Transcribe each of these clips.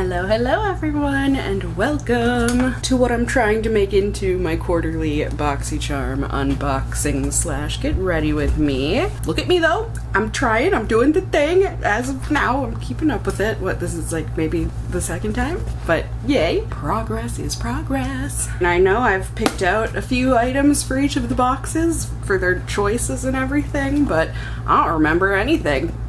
Hello, hello everyone, and welcome to what I'm trying to make into my quarterly Boxycharm unboxing slash get ready with me. Look at me though, I'm trying, I'm doing the thing. As of now, I'm keeping up with it. What, this is like maybe the second time? But yay, progress is progress. And I know I've picked out a few items for each of the boxes for their choices and everything, but I don't remember anything.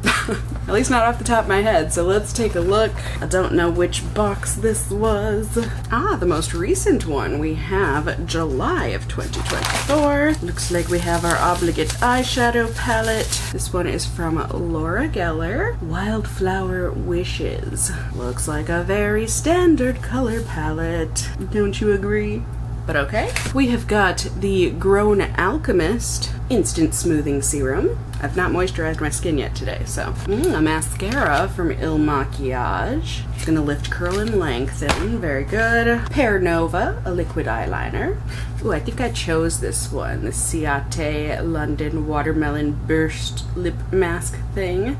At least not off the top of my head, so let's take a look. I don't know which box this was. The most recent one. We have July of 2024. Looks like we have our obligate eyeshadow palette. This one is from Laura Geller. Wildflower Wishes. Looks like a very standard color palette. Don't you agree? But okay. We have got the Grown Alchemist Instant Smoothing Serum. I've not moisturized my skin yet today, so. A mascara from Il Makiage. It's gonna lift, curl, and lengthen. Very good. Pear Nova, a liquid eyeliner. Ooh, I think I chose this one. The Ciate London Watermelon Burst Lip Mask thing.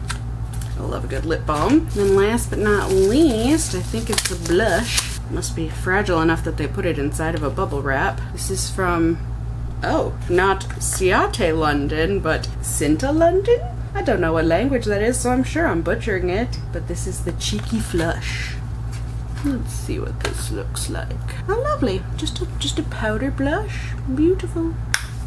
I love a good lip balm. And then last but not least, I think it's a blush. It must be fragile enough that they put it inside of a bubble wrap. This is from, not Ciate London, but Cinta London? I don't know what language that is, so I'm sure I'm butchering it. But this is the Cheeky Flush. Let's see what this looks like. Oh, lovely. Just a powder blush. Beautiful.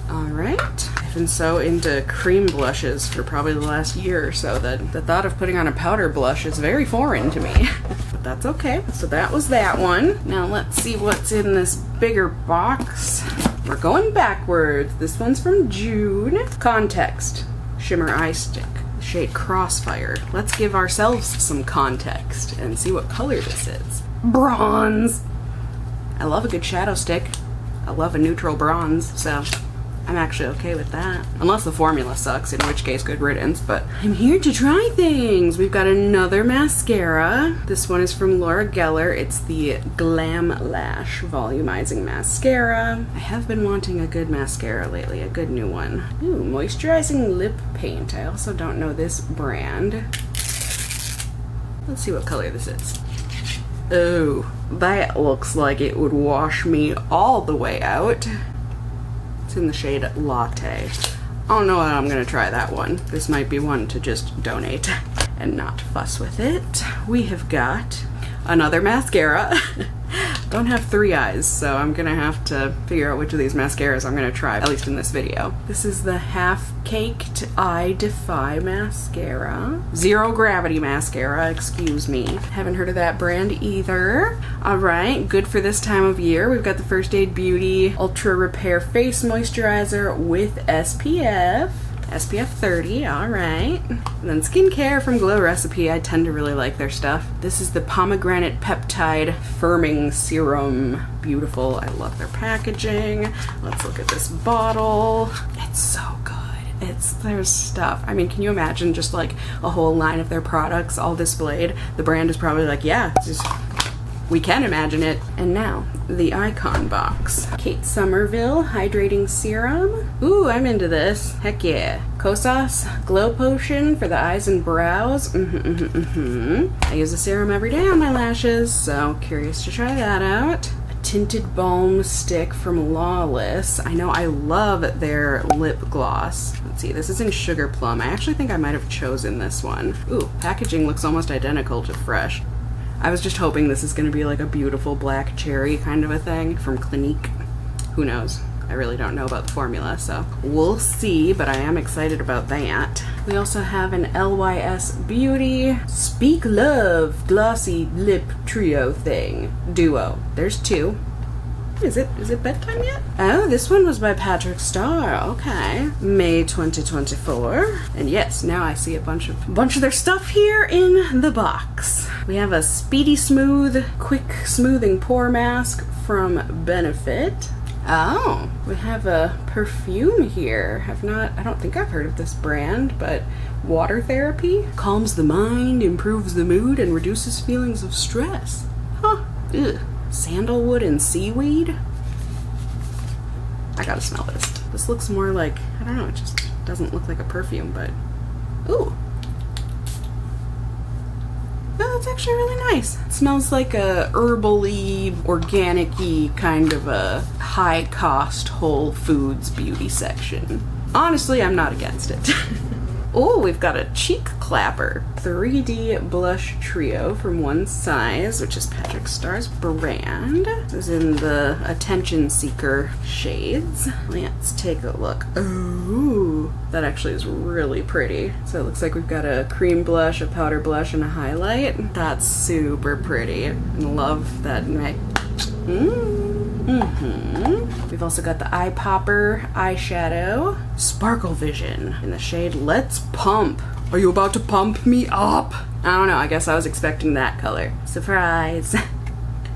Alright. I've been so into cream blushes for probably the last year or so that the thought of putting on a powder blush is very foreign to me. But that's okay. So that was that one. Now let's see what's in this bigger box. We're going backwards. This one's from June. Context. Shimmer Eye Stick. The shade Crossfire. Let's give ourselves some context and see what color this is. Bronze. I love a good shadow stick. I love a neutral bronze, so I'm actually okay with that. Unless the formula sucks, in which case good riddance, but I'm here to try things. We've got another mascara. This one is from Laura Geller. It's the Glam Lash Volumizing Mascara. I have been wanting a good mascara lately, a good new one. Ooh, moisturizing lip paint. I also don't know this brand. Let's see what color this is. Oh, that looks like it would wash me all the way out. It's in the shade Latte. I don't know that I'm gonna try that one. This might be one to just donate and not fuss with it. We have got another mascara. Don't have three eyes, so I'm gonna have to figure out which of these mascaras I'm gonna try, at least in this video. This is the Half Caked Eye Defy Mascara. Zero Gravity Mascara, excuse me. Haven't heard of that brand either. Alright, good for this time of year. We've got the First Aid Beauty Ultra Repair Face Moisturizer with SPF 30, alright. And then skincare from Glow Recipe. I tend to really like their stuff. This is the Pomegranate Peptide Firming Serum. Beautiful. I love their packaging. Let's look at this bottle. It's so good. There's stuff. I mean, can you imagine just like a whole line of their products all displayed? The brand is probably like, yeah, we can imagine it. And now, the Icon Box. Kate Somerville Hydrating Serum. Ooh, I'm into this. Heck yeah. Kosas Glow Potion for the eyes and brows. I use a serum every day on my lashes, so curious to try that out. A tinted balm stick from Lawless. I know I love their lip gloss. Let's see, this is in Sugar Plum. I actually think I might have chosen this one. Ooh, packaging looks almost identical to Fresh. I was just hoping this is going to be like a beautiful black cherry kind of a thing from Clinique. Who knows? I really don't know about the formula, so we'll see, but I am excited about that. We also have an LYS Beauty Speak Love Glossy Lip Trio thing. Duo. There's two. Is it bedtime yet? Oh, this one was by Patrick Starrr. Okay. May 2024. And yes, now I see a bunch of their stuff here in the box. We have a Speedy Smooth Quick Smoothing Pore Mask from Benefit. Oh, we have a perfume here. I don't think I've heard of this brand, but Water Therapy calms the mind, improves the mood, and reduces feelings of stress. Huh. Ugh. Sandalwood and seaweed? I gotta smell this. This looks more like, I don't know, it just doesn't look like a perfume, but ooh. Oh, that's actually really nice. It smells like a herbally, organic-y kind of a high-cost Whole Foods beauty section. Honestly, I'm not against it. Oh, we've got a cheek clapper. 3D blush trio from One Size, which is Patrick Starr's brand. This is in the Attention Seeker shades. Let's take a look. Oh, that actually is really pretty. So it looks like we've got a cream blush, a powder blush, and a highlight. That's super pretty. I love that. We've also got the Eye Popper eyeshadow, Sparkle Vision, in the shade Let's Pump. Are you about to pump me up? I don't know, I guess I was expecting that color. Surprise.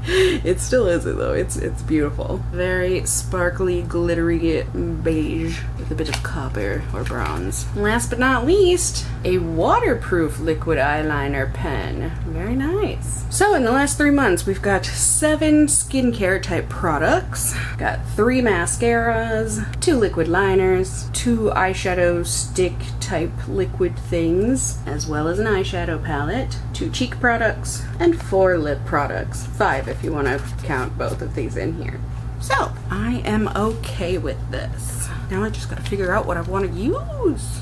It still isn't though, it's beautiful. Very sparkly, glittery beige with a bit of copper or bronze. Last but not least, a waterproof liquid eyeliner pen. Very nice. So in the last 3 months, we've got 7 skincare type products. Got 3 mascaras, 2 liquid liners, 2 eyeshadow stick type liquid things, as well as an eyeshadow palette, 2 cheek products, and 4 lip products. 5 if you want to count both of these in here. So I am okay with this. Now I just gotta figure out what I want to use.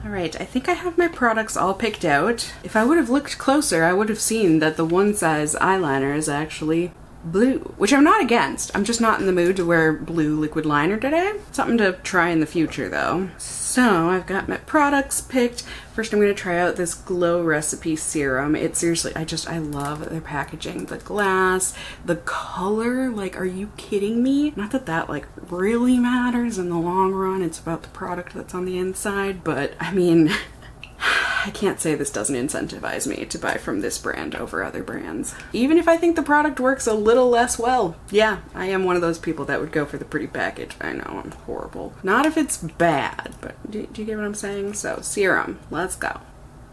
Alright, I think I have my products all picked out. If I would have looked closer, I would have seen that the One Size eyeliner is actually blue, which I'm not against. I'm just not in the mood to wear blue liquid liner today. Something to try in the future though. So I've got my products picked. First I'm going to try out this Glow Recipe Serum. It seriously, I love their packaging. The glass, the color, like are you kidding me? Not that that like really matters in the long run. It's about the product that's on the inside, but I mean, I can't say this doesn't incentivize me to buy from this brand over other brands. Even if I think the product works a little less well. Yeah, I am one of those people that would go for the pretty package. I know, I'm horrible. Not if it's bad, but do you get what I'm saying? So, serum, let's go.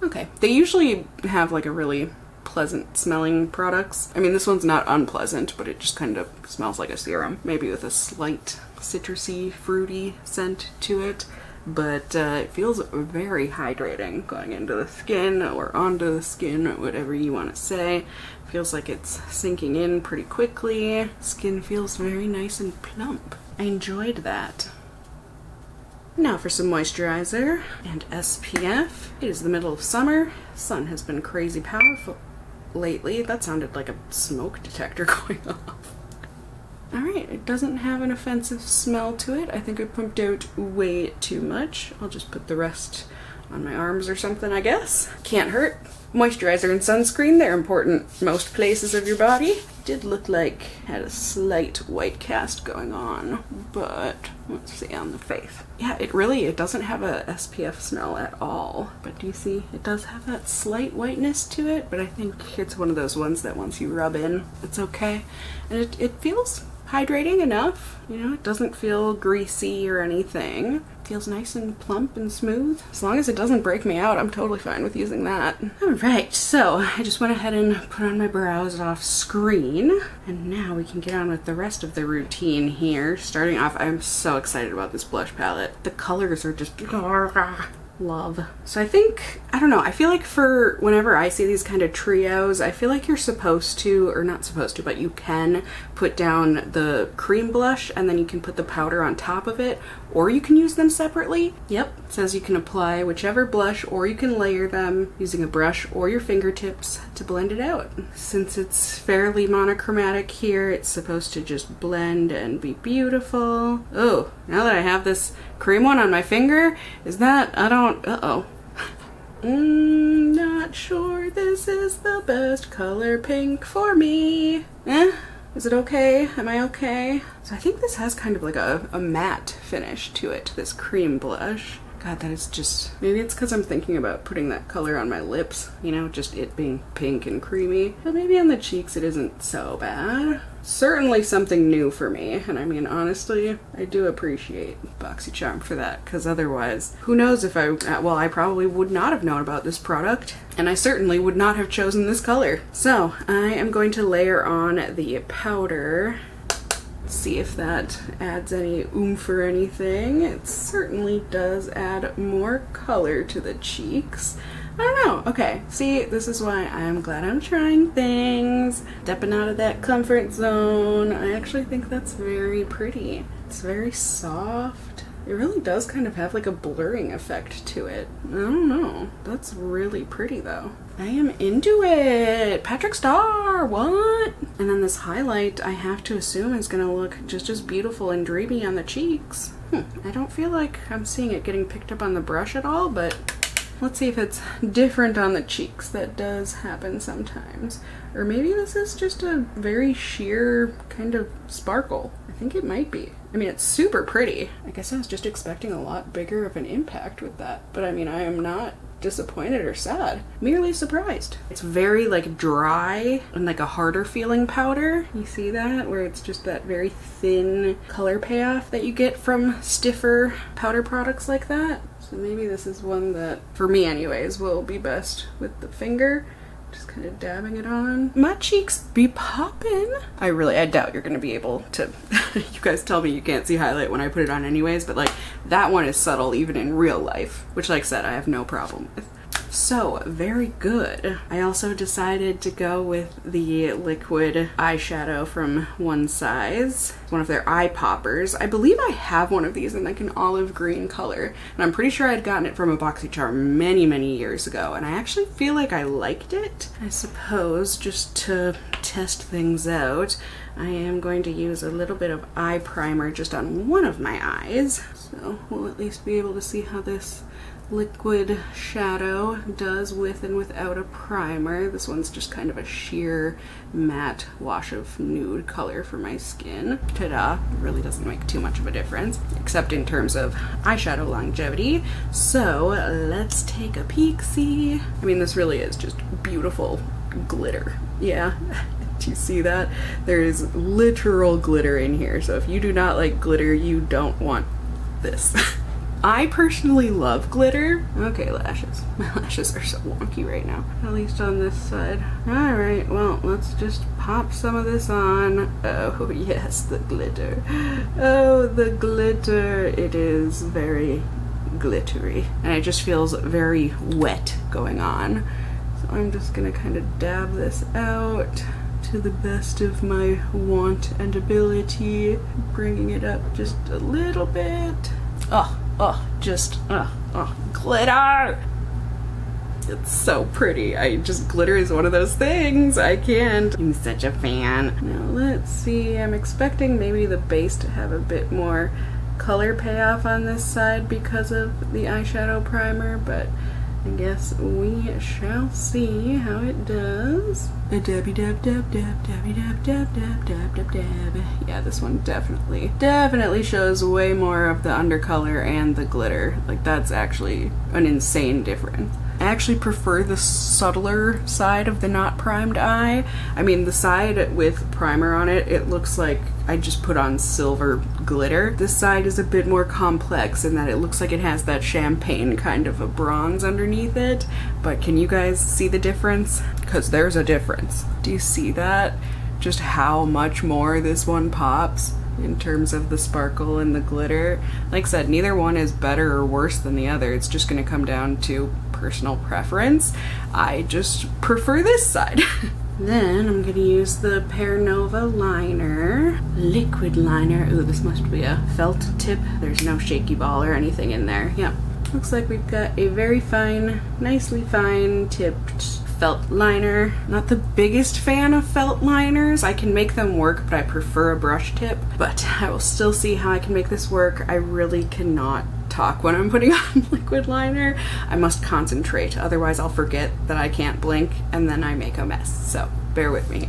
Okay, they usually have like a really pleasant smelling products. I mean, this one's not unpleasant, but it just kind of smells like a serum. Maybe with a slight citrusy, fruity scent to it. But it feels very hydrating going into the skin or onto the skin, or whatever you want to say. Feels like it's sinking in pretty quickly. Skin feels very nice and plump. I enjoyed that. Now for some moisturizer and SPF. It is the middle of summer. Sun has been crazy powerful lately. That sounded like a smoke detector going off. Alright, it doesn't have an offensive smell to it. I think I pumped out way too much. I'll just put the rest on my arms or something, I guess. Can't hurt. Moisturizer and sunscreen, they're important most places of your body. Did look like had a slight white cast going on, but let's see on the face. Yeah, it doesn't have a SPF smell at all. But do you see, it does have that slight whiteness to it, but I think it's one of those ones that once you rub in, it's okay. And it feels hydrating enough, you know, it doesn't feel greasy or anything. It feels nice and plump and smooth. As long as it doesn't break me out, I'm totally fine with using that. Alright, so I just went ahead and put on my brows off screen, and now we can get on with the rest of the routine here. Starting off, I'm so excited about this blush palette. The colors are just love. So I think, I don't know, I feel like for whenever I see these kind of trios, I feel like you're supposed to, or not supposed to, but you can put down the cream blush and then you can put the powder on top of it, or you can use them separately. Yep, it says you can apply whichever blush, or you can layer them using a brush or your fingertips to blend it out. Since it's fairly monochromatic here, it's supposed to just blend and be beautiful. Oh, now that I have this cream one on my finger, is that, uh-oh. Not sure this is the best color pink for me. Is it okay? Am I okay? So I think this has kind of like a matte finish to it, this cream blush. God, that is just, maybe it's because I'm thinking about putting that color on my lips, you know, just it being pink and creamy. But maybe on the cheeks it isn't so bad. Certainly something new for me, and I mean, honestly, I do appreciate Boxycharm for that, because otherwise, who knows if I probably would not have known about this product, and I certainly would not have chosen this color. So, I am going to layer on the powder. See if that adds any oomph or anything. It certainly does add more color to the cheeks. I don't know. Okay, see, this is why I'm glad I'm trying things, stepping out of that comfort zone. I actually think that's very pretty. It's very soft. It really does kind of have like a blurring effect to it. I don't know. That's really pretty though. I am into it. Patrick Starrr, what? And then this highlight, I have to assume is gonna look just as beautiful and dreamy on the cheeks. I don't feel like I'm seeing it getting picked up on the brush at all, but let's see if it's different on the cheeks. That does happen sometimes. Or maybe this is just a very sheer kind of sparkle. I think it might be. I mean, it's super pretty. I guess I was just expecting a lot bigger of an impact with that. But I mean, I am not disappointed or sad, merely surprised. It's very like dry and like a harder feeling powder. You see that? Where it's just that very thin color payoff that you get from stiffer powder products like that. So maybe this is one that, for me anyways, will be best with the finger. Just kind of dabbing it on. My cheeks be popping. I doubt you're gonna be able to, you guys tell me you can't see highlight when I put it on anyways, but like that one is subtle even in real life, which like I said, I have no problem with. So, very good. I also decided to go with the liquid eyeshadow from One Size, one of their eye poppers. I believe I have one of these in like an olive green color, and I'm pretty sure I'd gotten it from a Boxycharm many, many years ago, and I actually feel like I liked it. I suppose just to test things out, I am going to use a little bit of eye primer just on one of my eyes, so we'll at least be able to see how this liquid shadow does with and without a primer. This one's just kind of a sheer matte wash of nude color for my skin. Ta-da! Really doesn't make too much of a difference, except in terms of eyeshadow longevity. So let's take a peek-see. I mean, this really is just beautiful glitter. Yeah. Do you see that? There is literal glitter in here, so if you do not like glitter, you don't want this. I personally love glitter. Okay, lashes. My lashes are so wonky right now, at least on this side. Alright, well, let's just pop some of this on. Oh yes, the glitter. Oh, the glitter. It is very glittery. And it just feels very wet going on. So I'm just gonna kind of dab this out to the best of my want and ability. Bringing it up just a little bit. Glitter! It's so pretty. Glitter is one of those things. I can't. I'm such a fan. Now let's see. I'm expecting maybe the base to have a bit more color payoff on this side because of the eyeshadow primer, but I guess we shall see how it does. A dabby dab dab dab dabby dab dab dab dab dab dab. Yeah, this one definitely shows way more of the undercolor and the glitter. Like, that's actually an insane difference. I actually prefer the subtler side of the not primed eye. I mean, the side with primer on it, it looks like I just put on silver glitter. This side is a bit more complex in that it looks like it has that champagne kind of a bronze underneath it. But can you guys see the difference? Because there's a difference. Do you see that? Just how much more this one pops in terms of the sparkle and the glitter. Like I said, neither one is better or worse than the other. It's just going to come down to personal preference. I just prefer this side. Then I'm going to use the Pear Nova liner, liquid liner. Ooh, this must be a felt tip. There's no shaky ball or anything in there. Yep. Looks like we've got a very fine, nicely fine tipped felt liner. Not the biggest fan of felt liners. I can make them work, but I prefer a brush tip. But I will still see how I can make this work. I really cannot talk when I'm putting on liquid liner. I must concentrate, otherwise I'll forget that I can't blink and then I make a mess. So bear with me.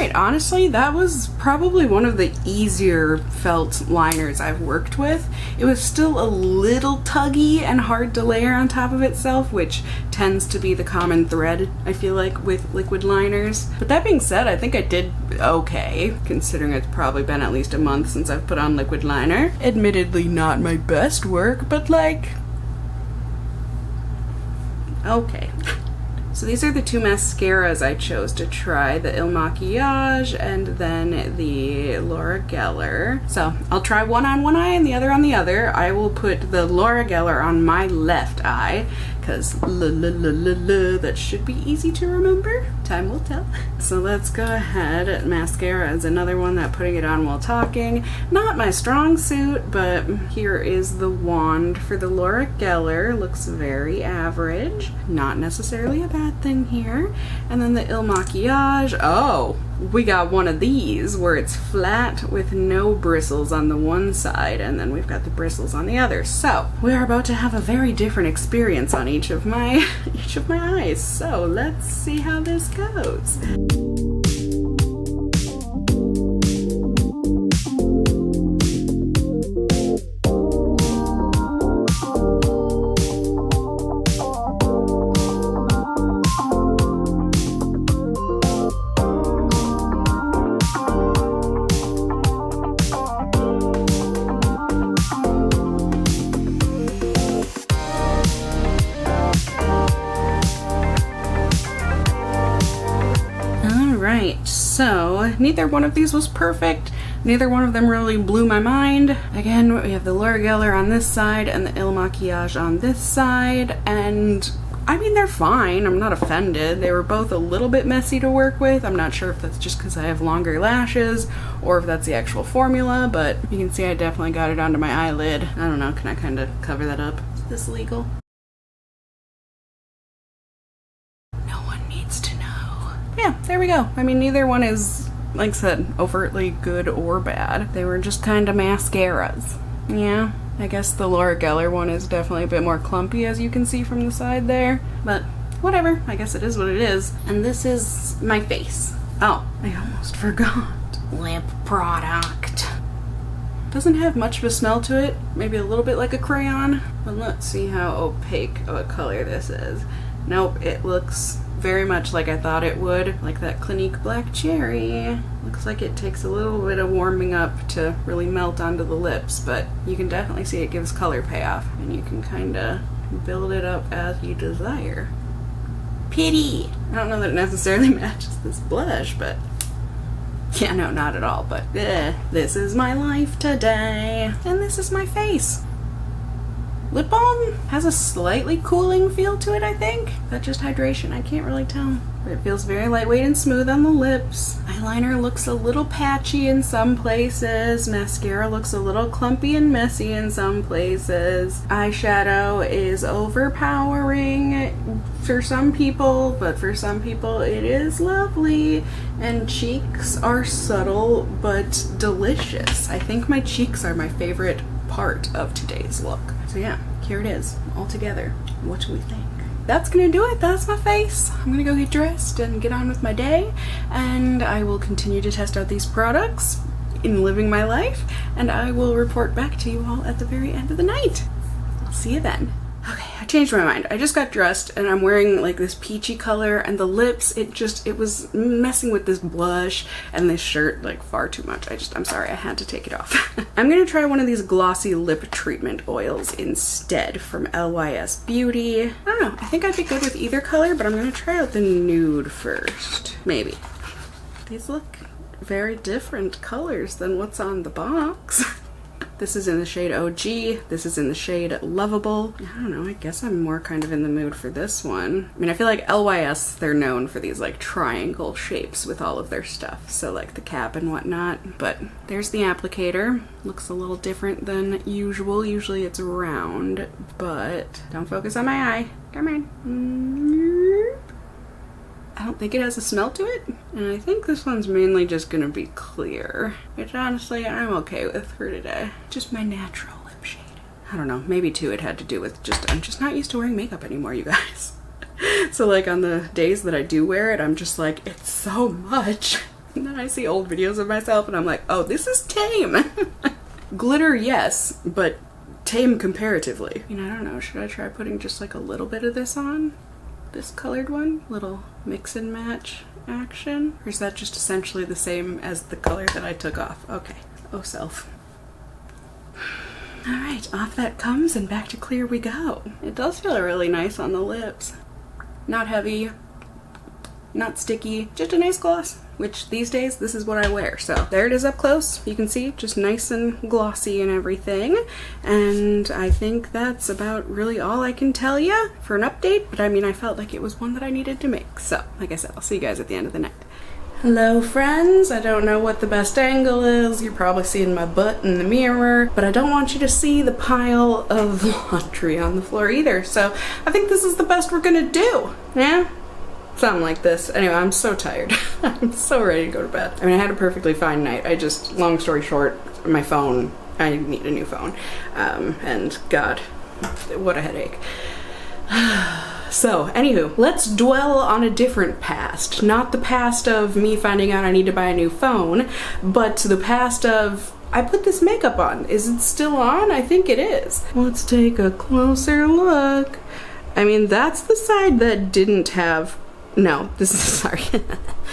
right, honestly, that was probably one of the easier felt liners I've worked with. It was still a little tuggy and hard to layer on top of itself, which tends to be the common thread, I feel like, with liquid liners. But that being said, I think I did okay, considering it's probably been at least a month since I've put on liquid liner. Admittedly not my best work, but like, okay. So these are the two mascaras I chose to try, the Il Maquillage and then the Laura Geller. So I'll try one on one eye and the other on the other. I will put the Laura Geller on my left eye, because that should be easy to remember. Time will tell. So let's go ahead. Mascara is another one that putting it on while talking, not my strong suit, but here is the wand for the Laura Geller. Looks very average. Not necessarily a bad thing here. And then the Il Maquillage. Oh, we got one of these where it's flat with no bristles on the one side, and then we've got the bristles on the other. So we are about to have a very different experience on each of my eyes. So let's see how this goes. So neither one of these was perfect. Neither one of them really blew my mind. Again, we have the Laura Geller on this side and the Il Maquillage on this side, and I mean, they're fine. I'm not offended. They were both a little bit messy to work with. I'm not sure if that's just because I have longer lashes or if that's the actual formula, but you can see I definitely got it onto my eyelid. I don't know, can I kind of cover that up? Is this legal? No one needs to know. Yeah, there we go. I mean, neither one is, like I said, overtly good or bad. They were just kind of mascaras. Yeah, I guess the Laura Geller one is definitely a bit more clumpy, as you can see from the side there, but whatever, I guess it is what it is. And this is my face. Oh, I almost forgot. Lip product. Doesn't have much of a smell to it, maybe a little bit like a crayon, but let's see how opaque of a color this is. Nope, it looks very much like I thought it would, like that Clinique Black Cherry. Looks like it takes a little bit of warming up to really melt onto the lips, but you can definitely see it gives color payoff, and you can kind of build it up as you desire. Pity! I don't know that it necessarily matches this blush, but yeah, no, not at all, but this is my life today, and this is my face. Lip balm has a slightly cooling feel to it, I think. Is that just hydration? I can't really tell. But it feels very lightweight and smooth on the lips. Eyeliner looks a little patchy in some places. Mascara looks a little clumpy and messy in some places. Eyeshadow is overpowering for some people, but for some people it is lovely. And cheeks are subtle but delicious. I think my cheeks are my favorite part of today's look. So yeah, here it is, all together. What do we think? That's gonna do it. That's my face. I'm gonna go get dressed and get on with my day, and I will continue to test out these products in living my life, and I will report back to you all at the very end of the night. I'll see you then. Okay, I changed my mind. I just got dressed and I'm wearing like this peachy color, and the lips, it was messing with this blush and this shirt like far too much. I'm sorry, I had to take it off. I'm gonna try one of these glossy lip treatment oils instead from LYS Beauty. I don't know, I think I'd be good with either color, but I'm gonna try out the nude first, maybe. These look very different colors than what's on the box. This is in the shade OG, this is in the shade Lovable. I don't know, I guess I'm more kind of in the mood for this one. I mean, I feel like LYS, they're known for these like triangle shapes with all of their stuff, so like the cap and whatnot. But there's the applicator. Looks a little different than usual. Usually it's round, but don't focus on my eye. Come on. I don't think it has a smell to it, and I think this one's mainly just gonna be clear, which honestly I'm okay with for today. Just my natural lip shade. I don't know, maybe too it had to do with I'm just not used to wearing makeup anymore, you guys. So like on the days that I do wear it, I'm just like, it's so much. And then I see old videos of myself and I'm like, oh, this is tame. Glitter, yes, but tame comparatively. I don't know, should I try putting just like a little bit of this on? This colored one? Little mix and match action? Or is that just essentially the same as the color that I took off? Okay. Oh, self. Alright, off that comes and back to clear we go. It does feel really nice on the lips. Not heavy, not sticky, just a nice gloss, which these days this is what I wear. So there it is up close. You can see just nice and glossy and everything. And I think that's about really all I can tell you for an update. But I mean, I felt like it was one that I needed to make. So like I said, I'll see you guys at the end of the night. Hello friends, I don't know what the best angle is. You're probably seeing my butt in the mirror, but I don't want you to see the pile of laundry on the floor either. So I think this is the best we're gonna do. Yeah? Something like this. Anyway, I'm so tired. I'm so ready to go to bed. I mean, I had a perfectly fine night. I just, long story short, my phone, I need a new phone. And God, what a headache. So, anywho, let's dwell on a different past. Not the past of me finding out I need to buy a new phone, but the past of I put this makeup on. Is it still on? I think it is. Let's take a closer look. I mean, that's the side that didn't have... No, this is... Sorry.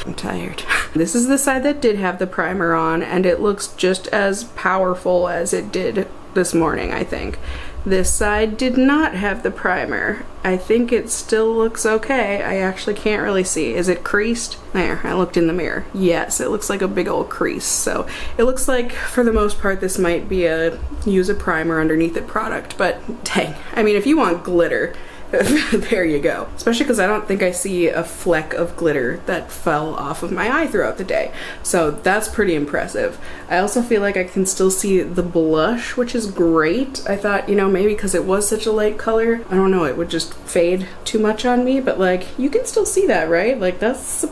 I'm tired. This is the side that did have the primer on, and it looks just as powerful as it did this morning, I think. This side did not have the primer. I think it still looks okay. I actually can't really see. Is it creased? There, I looked in the mirror. Yes, it looks like a big old crease. So it looks like, for the most part, this might be a use a primer underneath it product, but dang. I mean, if you want glitter, there you go. Especially because I don't think I see a fleck of glitter that fell off of my eye throughout the day. So that's pretty impressive. I also feel like I can still see the blush, which is great. I thought, you know, maybe because it was such a light color, I don't know, it would just fade too much on me, but like, you can still see that, right? Like that's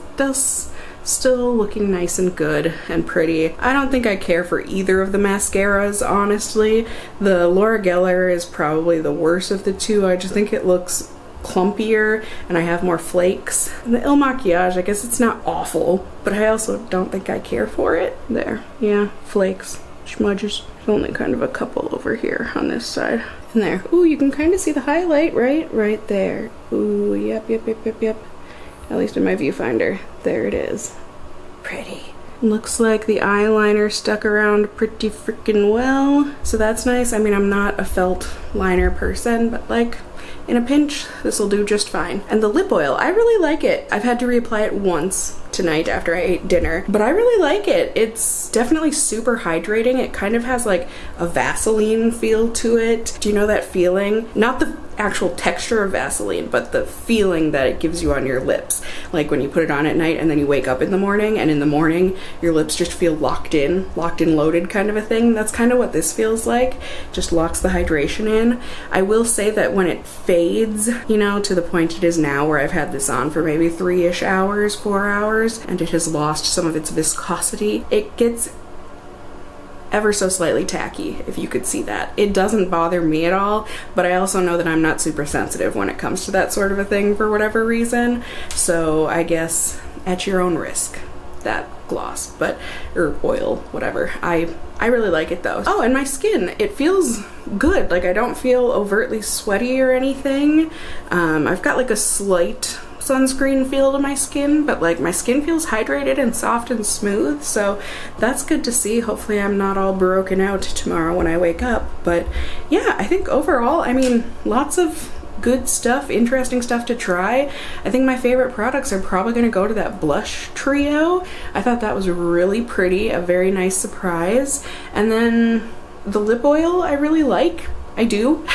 still looking nice and good and pretty. I don't think I care for either of the mascaras, honestly. The Laura Geller is probably the worst of the two. I just think it looks clumpier and I have more flakes. And the Il Makiage, I guess it's not awful, but I also don't think I care for it. There, yeah, flakes, smudges. There's only kind of a couple over here on this side. And there, ooh, you can kind of see the highlight, right? Right there. Ooh, yep. At least in my viewfinder. There it is. Pretty. Looks like the eyeliner stuck around pretty freaking well. So that's nice. I mean, I'm not a felt liner person, but like, in a pinch, this will do just fine. And the lip oil, I really like it. I've had to reapply it once tonight after I ate dinner, but I really like it. It's definitely super hydrating. It kind of has like a Vaseline feel to it. Do you know that feeling? Not the actual texture of Vaseline, but the feeling that it gives you on your lips. Like when you put it on at night and then you wake up in the morning, and in the morning your lips just feel locked in, loaded kind of a thing. That's kind of what this feels like. Just locks the hydration in. I will say that when it fades, you know, to the point it is now where I've had this on for maybe 3-ish hours, 4 hours, and it has lost some of its viscosity, it gets ever so slightly tacky, if you could see that. It doesn't bother me at all, but I also know that I'm not super sensitive when it comes to that sort of a thing for whatever reason, so I guess at your own risk, that gloss, but, or oil, whatever. I really like it though. Oh, and my skin, it feels good. Like I don't feel overtly sweaty or anything. I've got like a slight sunscreen feel to my skin, but like my skin feels hydrated and soft and smooth, so that's good to see. Hopefully I'm not all broken out tomorrow when I wake up. But yeah, I think overall, I mean, lots of good stuff, interesting stuff to try. I think my favorite products are probably going to go to that blush trio. I thought that was really pretty, a very nice surprise. And then the lip oil I really like. I do.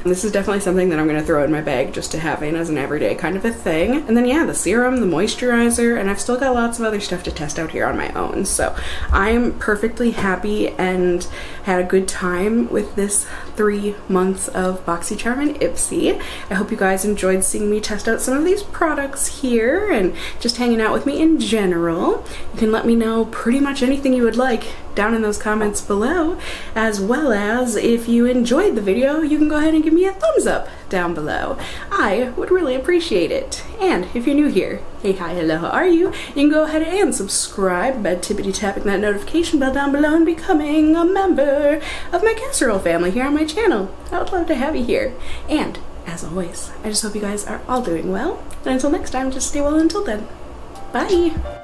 This is definitely something that I'm going to throw in my bag just to have in as an everyday kind of a thing. And then yeah, the serum, the moisturizer, and I've still got lots of other stuff to test out here on my own. So I'm perfectly happy and had a good time with this 3 months of Boxycharm and Ipsy. I hope you guys enjoyed seeing me test out some of these products here and just hanging out with me in general. You can let me know pretty much anything you would like down in those comments below, as well as if you enjoyed the video, you can go ahead and give me a thumbs up down below. I would really appreciate it. And if you're new here, hey, hi, hello, how are you? You can go ahead and subscribe by tippity-tapping that notification bell down below and becoming a member of my casserole family here on my channel. I would love to have you here. And as always, I just hope you guys are all doing well. And until next time, just stay well until then. Bye!